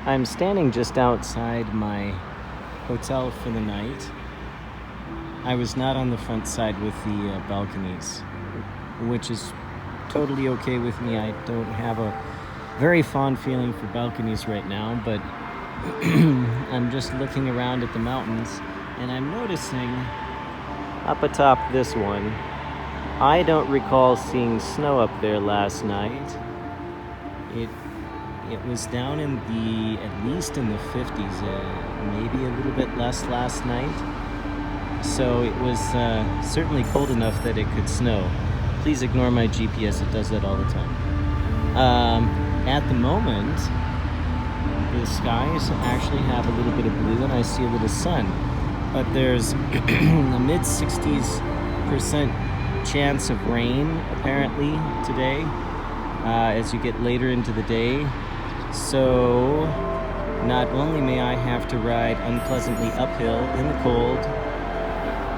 I'm standing just outside my hotel for the night. I was not on the front side with the balconies, which is totally okay with me. I don't have a very fond feeling for balconies right now, but I'm just looking around at the mountains, and I'm noticing up atop this one, I don't recall seeing snow up there last night. It was down in at least in the 50s, maybe a little bit less last night. So it was certainly cold enough that it could snow. Please ignore my GPS, it does that all the time. At the moment, the skies actually have a little bit of blue and I see a little sun. But there's a mid-60s% chance of rain, apparently, today, as you get later into the day. So, not only may I have to ride unpleasantly uphill in the cold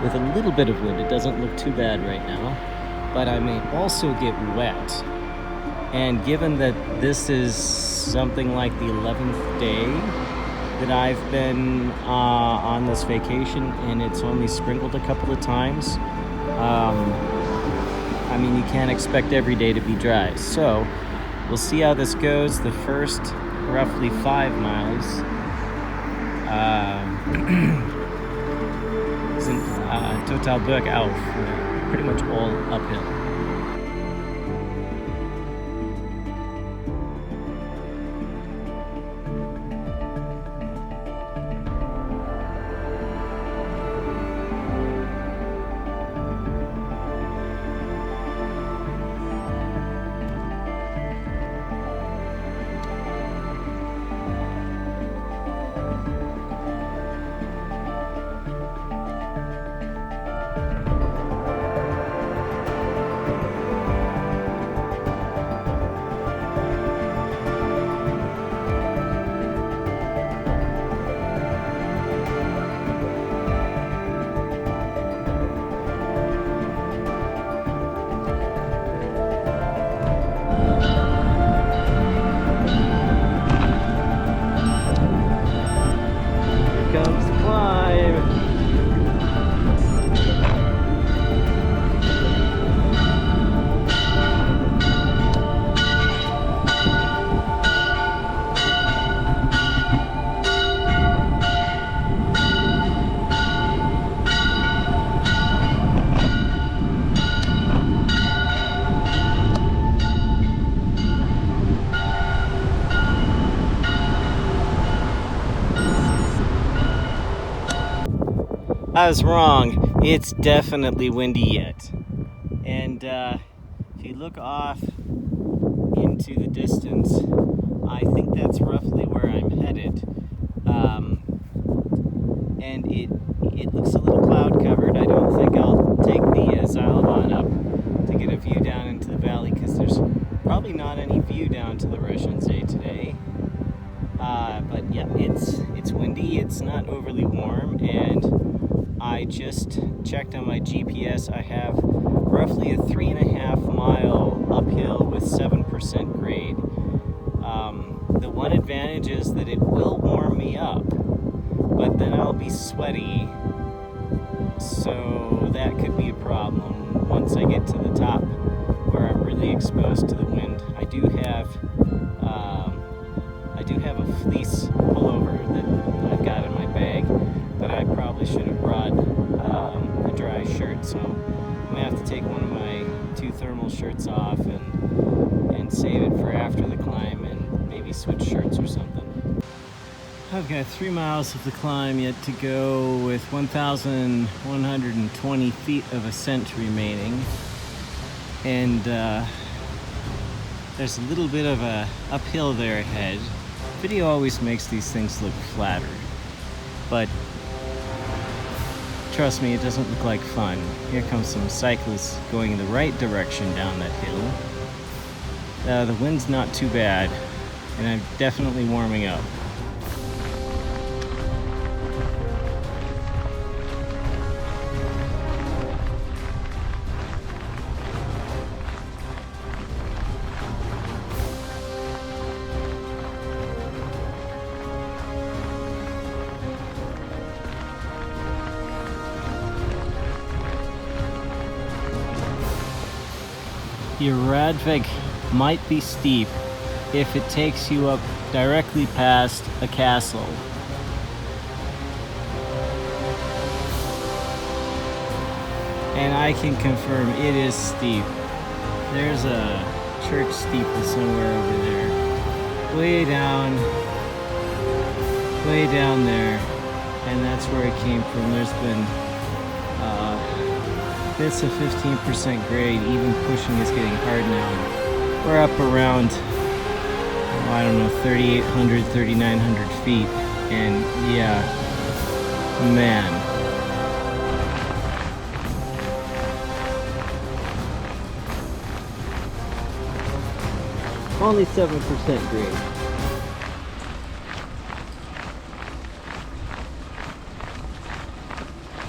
with a little bit of wind, it doesn't look too bad right now, but I may also get wet. And given that this is something like the 11th day that I've been on this vacation and it's only sprinkled a couple of times, I mean, you can't expect every day to be dry. So we'll see how this goes. The first roughly 5 miles sind total bergauf, pretty much all uphill. I was wrong. It's definitely windy yet. And if you look off into the distance, I think that's roughly where I'm headed. And it looks a little cloud covered. I don't think I'll take the Xylobon up to get a view down into the valley because there's probably not any view down to the Reschen See today. But yeah, it's windy. It's not overly warm, and I just checked on my GPS. I have roughly a 3.5 mile uphill with 7% grade. The one advantage is that it will warm me up, but then I'll be sweaty, so that could be a problem once I get to the top where I'm really exposed to the wind. I do have a fleece pullover that I've got in my bag, but I probably should have brought a dry shirt, so I'm gonna have to take one of my 2 thermal shirts off and save it for after the climb and maybe switch shirts or something. I've got 3 miles of the climb yet to go with 1,120 feet of ascent remaining, and there's a little bit of a uphill there ahead. Video always makes these things look flatter, but trust me, it doesn't look like fun. Here comes some cyclists going in the right direction down that hill. The wind's not too bad, and I'm definitely warming up. your Radweg might be steep if it takes you up directly past a castle. And I can confirm it is steep. There's a church steeple somewhere over there. Way down there. And that's where it came from. There's been bits of 15% grade. Even pushing is getting hard now. We're up around, I don't know, 3,800, 3,900 feet. And yeah, man. Only 7% grade.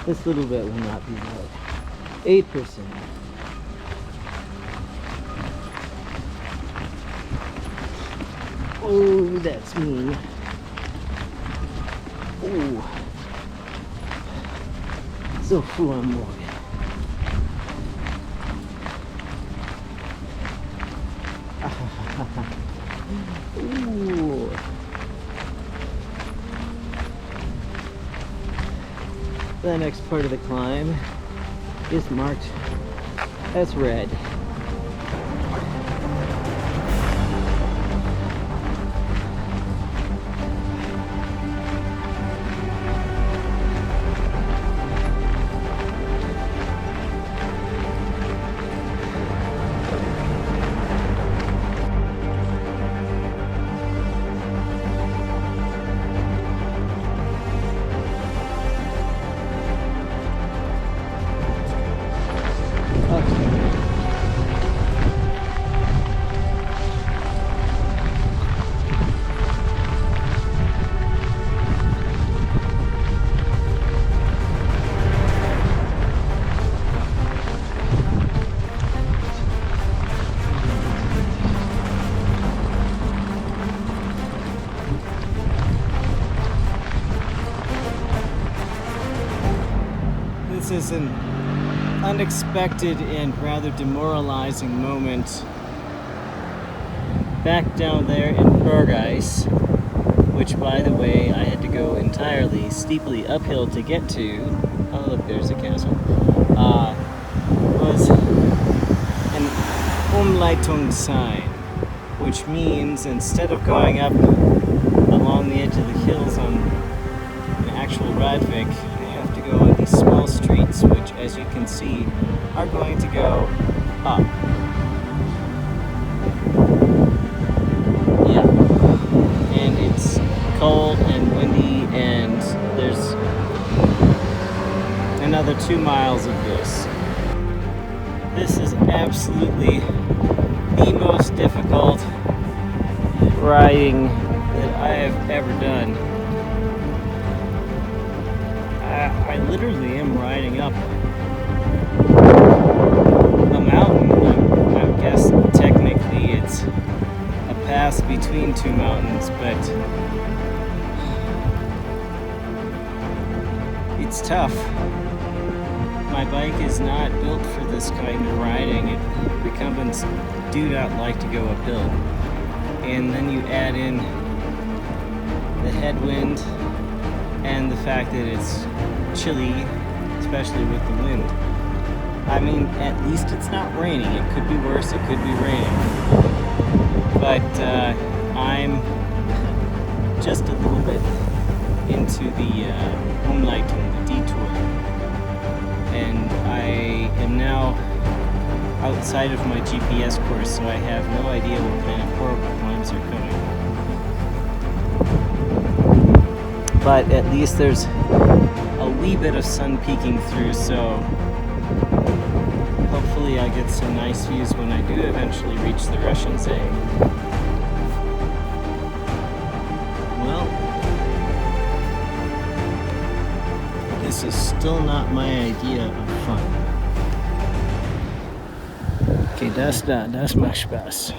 This little bit will not be bad. 8%. Oh, that's mean. Oh. So full I'm walking. Ooh. The next part of the climb is marked as red. This is an unexpected and rather demoralizing moment. Back down there in Berghuis, which by the way I had to go entirely steeply uphill to get to. Oh look, there's a castle. Was an Umleitung sign, which means instead of going up along the edge of the hills on an actual Radweg, go on these small streets, which as you can see are going to go up. Yeah, and it's cold and windy, and there's another 2 miles of this. This is absolutely the most difficult riding that I have ever done. I literally am riding up a mountain. I guess technically it's a pass between two mountains, but it's tough. My bike is not built for this kind of riding. Recumbents do not like to go uphill. And then you add in the headwind and the fact that it's chilly, especially with the wind. I mean, at least it's not raining. It could be worse, it could be raining. But I'm just a little bit into the Umleitung, the detour. And I am now outside of my GPS course, so I have no idea what kind of horrible climbs are coming. But at least there's a wee bit of sun peeking through, so hopefully I get some nice views when I do eventually reach the Reschen See. Well, this is still not my idea of fun. Okay, das macht Spaß.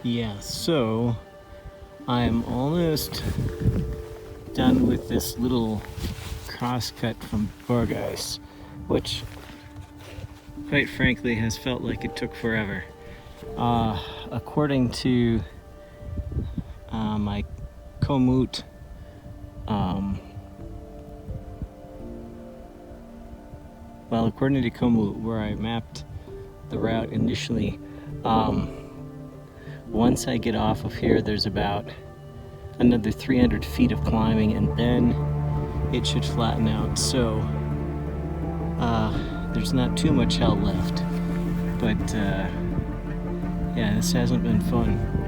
Yeah, so I'm almost done with this little crosscut from Borgais, which quite frankly has felt like it took forever. According to my Komoot according to Komoot, where I mapped the route initially, once I get off of here, there's about another 300 feet of climbing, and then it should flatten out. So there's not too much hell left. But yeah, this hasn't been fun.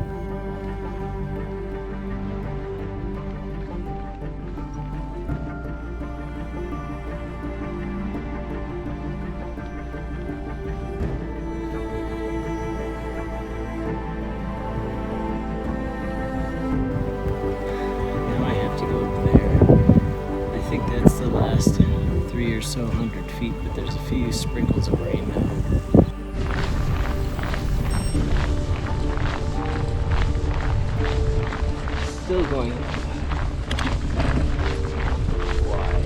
So 100 feet, but there's a few sprinkles of rain now. Still going up. Why?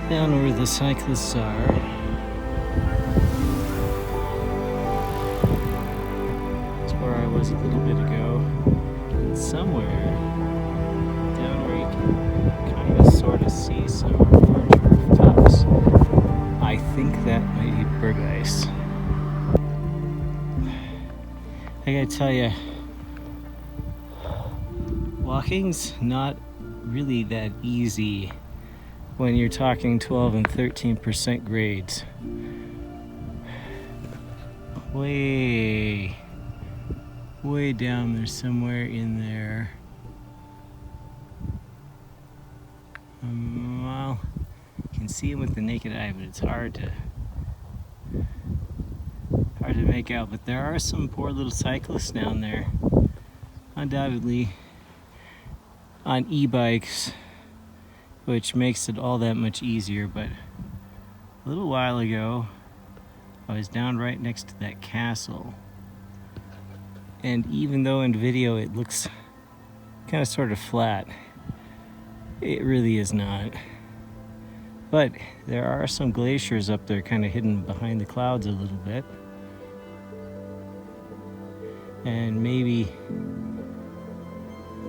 Down where the cyclists are. That's where I was a little bit ago. And somewhere sort of see some orange rooftops. I think that might be Borgais. I gotta tell you, walking's not really that easy when you're talking 12 and 13% grades. Way down there, somewhere in there. Well, you can see it with the naked eye, but it's hard to make out. But there are some poor little cyclists down there, undoubtedly on e-bikes, which makes it all that much easier. But a little while ago, I was down right next to that castle, and even though in video it looks kind of sort of flat, it really is not. But there are some glaciers up there kind of hidden behind the clouds a little bit. And maybe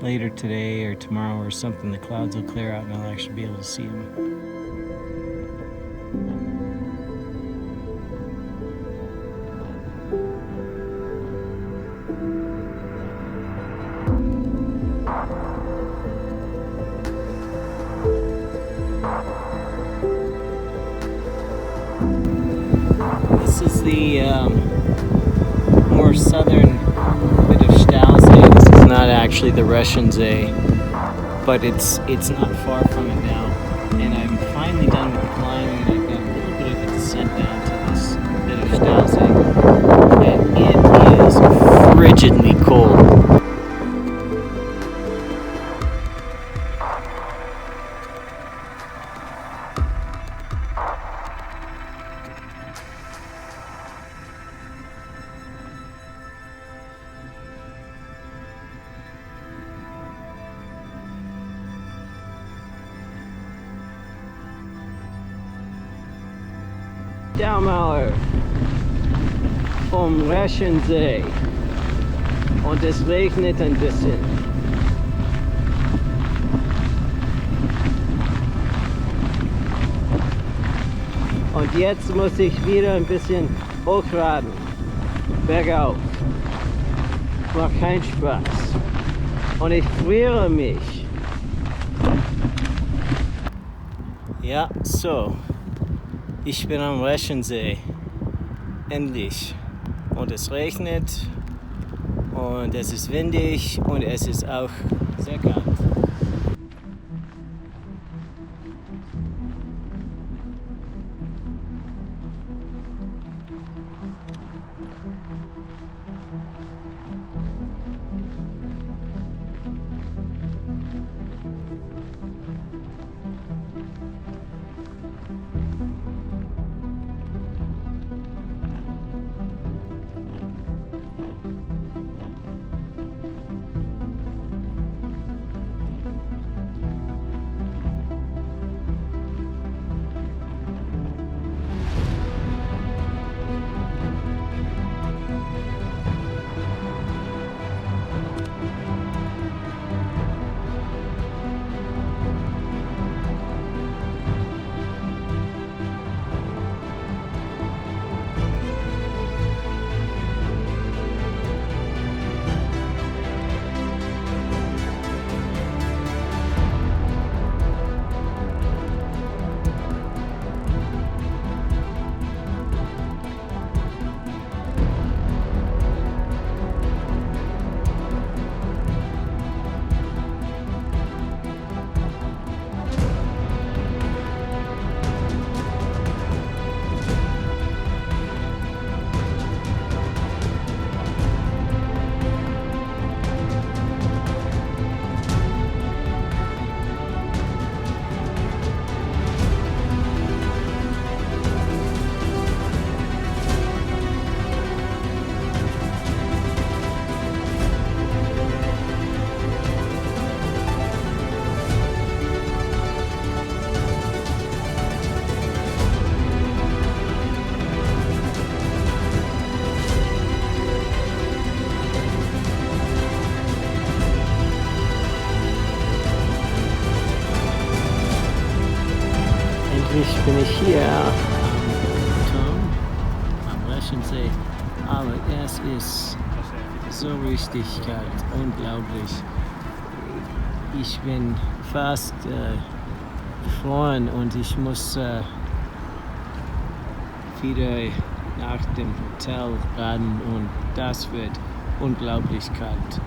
later today or tomorrow or something, the clouds will clear out and I'll actually be able to see them. This is the more southern bit of Stausee. This is not actually the Reschen See, but it's not far from it now. And I'm finally done with the climbing, and I've got a little bit of a descent down to this bit of Stausee, and it is frigidly cold. Downmauer vom Reschen See und es regnet ein bisschen. Und jetzt muss ich wieder ein bisschen hochladen, bergauf. Macht keinen Spaß und ich friere mich. Ja, so. Ich bin am Reschen See. Endlich. Und es regnet. Und es ist windig. Und es ist auch sehr kalt. Endlich bin ich hier am Turm, am Reschen See, aber es ist so richtig kalt, unglaublich. Ich bin fast gefroren und ich muss wieder nach dem Hotel raden und das wird unglaublich kalt.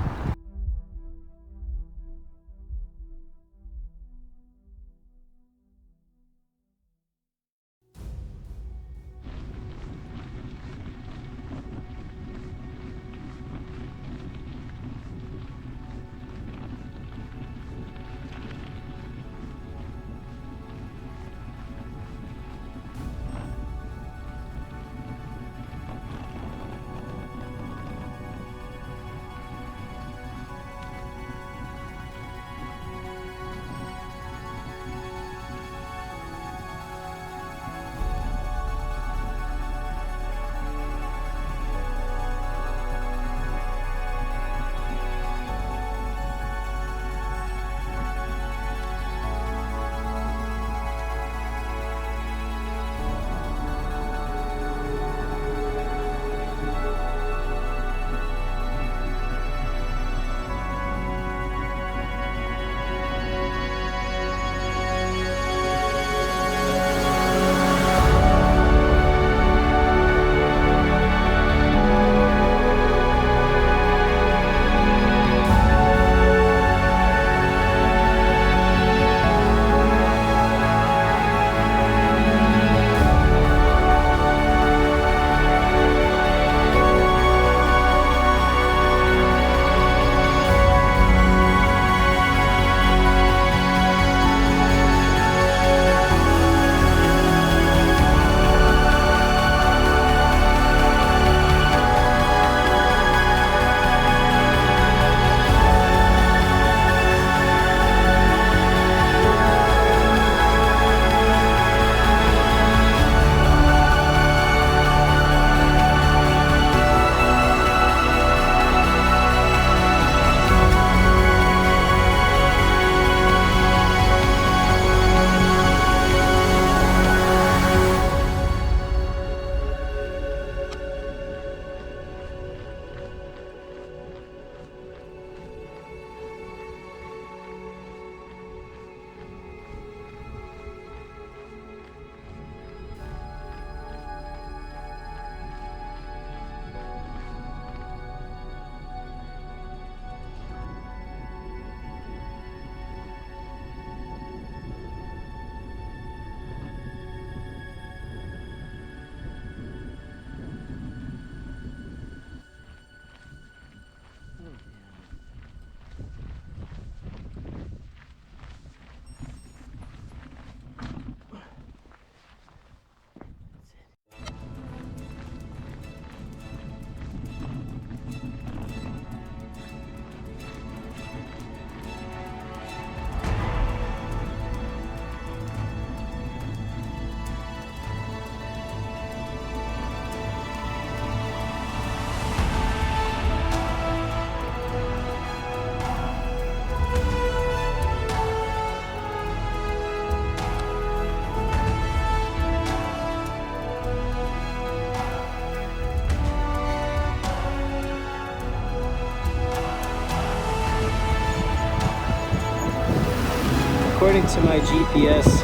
According to my GPS,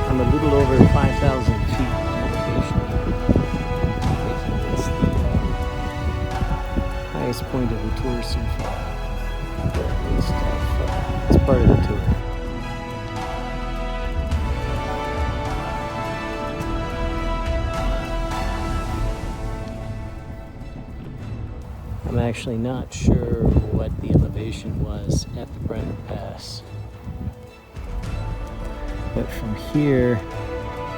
I'm a little over 5,000 feet elevation. It's the highest point of the tour so far. At least it's part of the tour. I'm actually not sure what the elevation was at the Brenner Pass. But from here,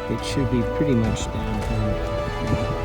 it should be pretty much downhill.